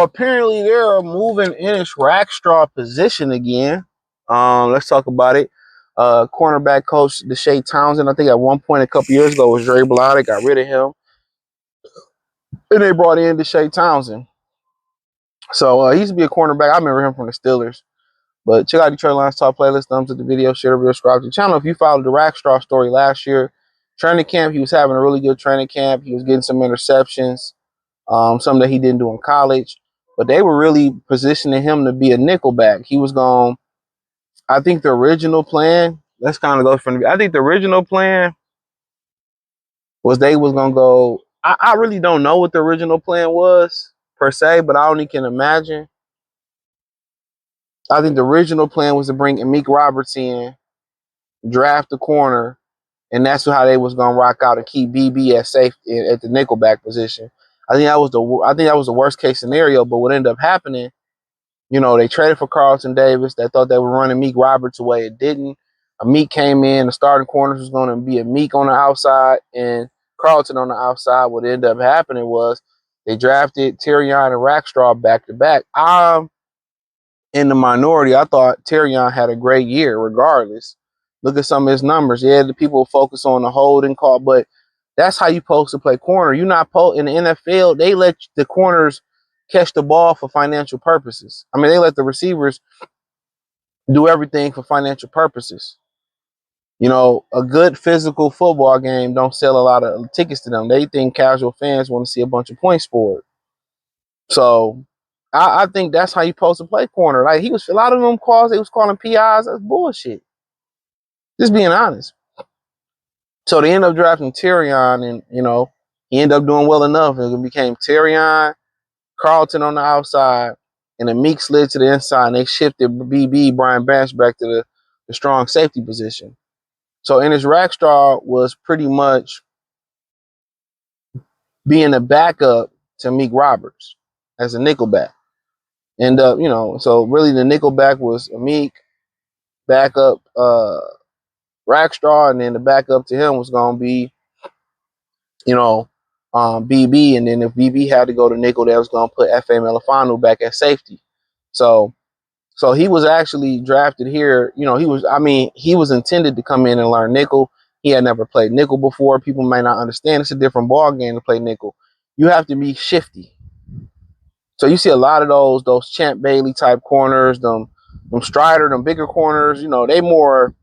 apparently they're moving Ennis Rackstraw position again. Let's talk about it. Cornerback coach Deshae Townsend, I think at one point a couple years ago was Dre Blount, got rid of him. And they brought in Deshae Townsend. So he used to be a cornerback. I remember him from the Steelers. But check out Detroit Lions Top playlist, thumbs up the video, share the video, subscribe to the channel. If you followed the Rackstraw story last year, training camp, he was having a really good training camp. He was getting some interceptions, some that he didn't do in college. But they were really positioning him to be a nickelback. He was going, I think the original plan, let's kind of go from the, I think the original plan was they was going to go, I really don't know what the original plan was per se, but I only can imagine. I think the original plan was to bring Amik Roberts in, draft the corner, and that's how they was gonna rock out and keep BB at safe at the nickelback position. I think that was the worst case scenario. But what ended up happening, they traded for Carlton Davis. They thought they were running Meek Roberts away. It didn't. Amik came in. The starting corners was going to be Amik on the outside and Carlton on the outside. What ended up happening was they drafted Terrion and Rackstraw back to back. I'm in the minority. I thought Terrion had a great year regardless. Look at some of his numbers. Yeah, the people focus on the holding call, but that's how you supposed to play corner. You're not in the NFL. They let the corners catch the ball for financial purposes. I mean, they let the receivers do everything for financial purposes. A good physical football game don't sell a lot of tickets to them. They think casual fans want to see a bunch of points scored. So I think that's how you supposed to play corner. Like a lot of them calls they was calling PIs. That's bullshit. Just being honest. So they end up drafting Terrion, and he ended up doing well enough. It became Terrion, Carlton on the outside, and the Meek slid to the inside. And they shifted BB Brian Branch back to the strong safety position. So Ennis Rackstraw was pretty much being a backup to Meek Roberts as a nickelback. And so really the nickelback was Meek, backup Rackstraw, and then the backup to him was gonna be, BB, and then if BB had to go to nickel, that was gonna put F.A. Melifano back at safety. So he was actually drafted here. He was intended to come in and learn nickel. He had never played nickel before. People may not understand it's a different ball game to play nickel. You have to be shifty. So you see a lot of those Champ Bailey type corners, them Strider, them bigger corners, they more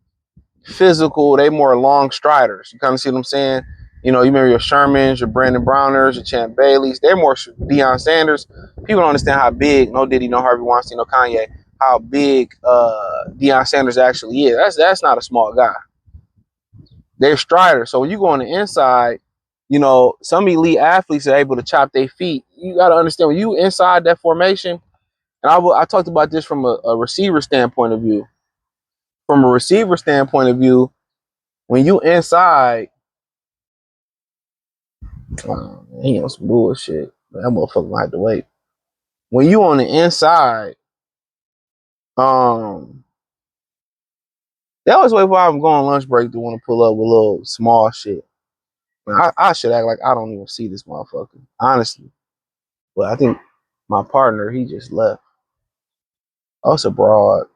physical, they more long striders. You kind of see what I'm saying? You remember your Shermans, your Brandon Browners, your Champ Baileys. They're more Deion Sanders. People don't understand how big, no Diddy, no Harvey Weinstein, no Kanye, how big Deion Sanders actually is. That's not a small guy. They're striders. So when you go on the inside, some elite athletes are able to chop their feet. You got to understand, when you inside that formation, and I talked about this from a receiver standpoint of view. From a receiver standpoint of view, when you inside, he on some bullshit. That motherfucker might have to wait. When you on the inside, they always wait for I'm going lunch break to want to pull up with a little small shit. I should act like I don't even see this motherfucker, honestly. But I think my partner, he just left. Oh, it's abroad.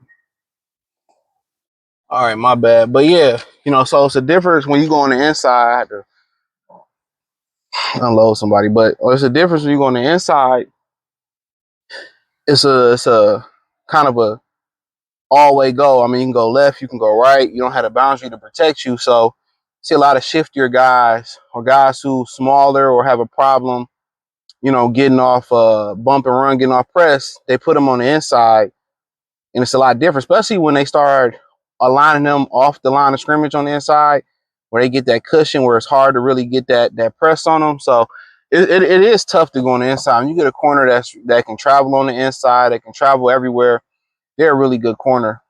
All right, my bad. But yeah, so it's a difference when you go on the inside. I had to unload somebody, but it's a difference when you go on the inside. It's a kind of a all way go. I mean, you can go left, you can go right. You don't have a boundary to protect you. So see a lot of shiftier guys or guys who smaller or have a problem, getting off bump and run, getting off press. They put them on the inside, and it's a lot different, especially when they start aligning them off the line of scrimmage on the inside, where they get that cushion where it's hard to really get that press on them. So it is tough to go on the inside. When you get a corner that can travel on the inside, that can travel everywhere, they're a really good corner.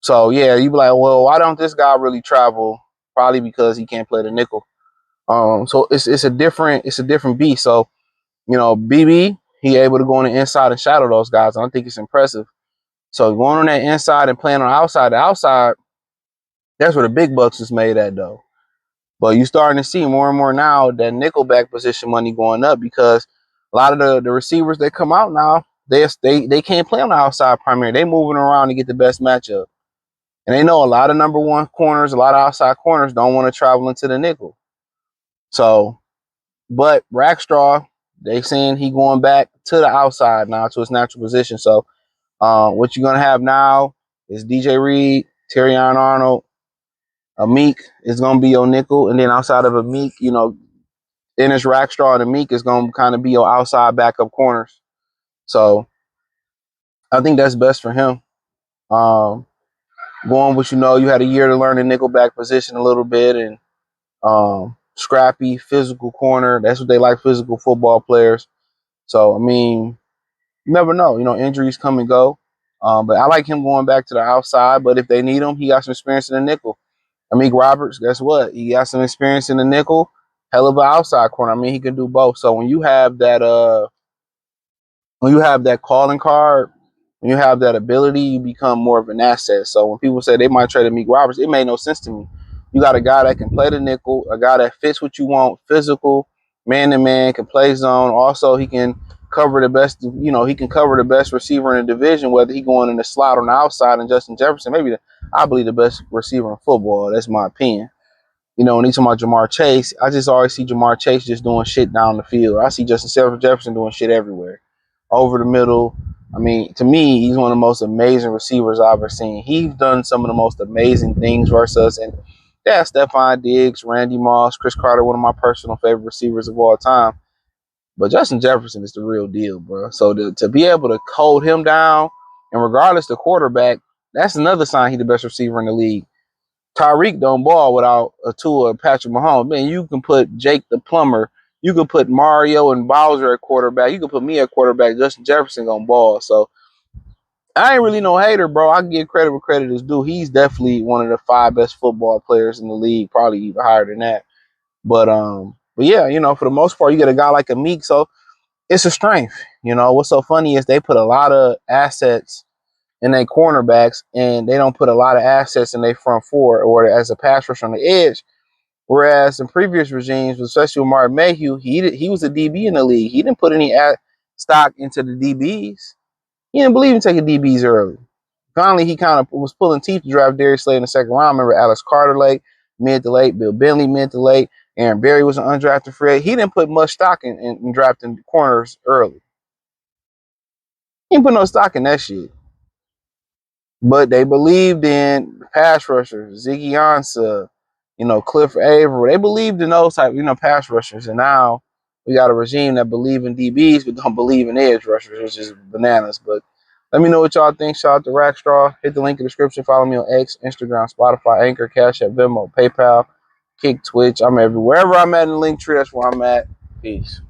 So yeah, you be like, well, why don't this guy really travel? Probably because he can't play the nickel. So it's a different beast. So BB, he able to go on the inside and shadow those guys. I think it's impressive. So going on that inside and playing on the outside, that's where the big bucks is made at though. But you starting to see more and more now that nickelback position money going up, because A lot of the receivers that come out now, they can't play on the outside primary. They moving around to get the best matchup. And they know a lot of number one corners, a lot of outside corners don't want to travel into the nickel. So, but Rackstraw, they saying he going back to the outside now to his natural position. So, what you're gonna have now is DJ Reed, Terrion Arnold, Meek is gonna be your nickel, and then outside of Meek, Ennis, Rackstraw, and Meek is gonna kind of be your outside backup corners. So, I think that's best for him. Going with you had a year to learn the nickelback position a little bit, and scrappy, physical corner. That's what they like, physical football players. So, I mean, you never know. Injuries come and go. But I like him going back to the outside. But if they need him, he got some experience in the nickel. Amik Roberts, guess what? He got some experience in the nickel. Hell of an outside corner. I mean, he can do both. So when you have that calling card, when you have that ability, you become more of an asset. So when people say they might trade Amik Roberts, it made no sense to me. You got a guy that can play the nickel, a guy that fits what you want, physical, man to man, can play zone. Also, he can cover the best. He can cover the best receiver in the division, whether he going in the slot on the outside and Justin Jefferson. I believe the best receiver in football. That's my opinion. When he's talking about Jamar Chase, I just always see Jamar Chase just doing shit down the field. I see Justin Jefferson doing shit everywhere, over the middle. I mean, to me, he's one of the most amazing receivers I've ever seen. He's done some of the most amazing things versus us. And yeah, Stephon Diggs, Randy Moss, Chris Carter, one of my personal favorite receivers of all time. But Justin Jefferson is the real deal, bro. So to be able to hold him down, and regardless the quarterback, that's another sign he's the best receiver in the league. Tyreek don't ball without a Tua or Patrick Mahomes. Man, you can put Jake the Plumber, you can put Mario and Bowser at quarterback, you can put me at quarterback. Justin Jefferson gonna ball. So I ain't really no hater, bro. I can give credit where credit is due. He's definitely one of the 5 best football players in the league, probably even higher than that. But yeah, for the most part, you get a guy like a Meek, so it's a strength. What's so funny is they put a lot of assets in their cornerbacks, and they don't put a lot of assets in their front four or as a pass rush on the edge. Whereas in previous regimes, especially with Martin Mayhew, he was a DB in the league. He didn't put any stock into the DBs. He didn't believe in taking DBs early. Finally, he kind of was pulling teeth to draft Darius Slay in the second round. Remember Alex Carter late, mid to late, Bill Bentley mid to late, Aaron Berry was an undrafted free agent. He didn't put much stock in drafting corners early. He didn't put no stock in that shit. But they believed in pass rushers, Ziggy Ansah, Cliff Averill. They believed in those type, pass rushers. And now we got a regime that believe in DBs but don't believe in edge rushers, which is bananas. But let me know what y'all think. Shout out to Rackstraw. Hit the link in the description. Follow me on X, Instagram, Spotify, Anchor, Cash App, Venmo, PayPal, Kick, Twitch. I'm everywhere. Wherever I'm at in the link tree, that's where I'm at. Peace.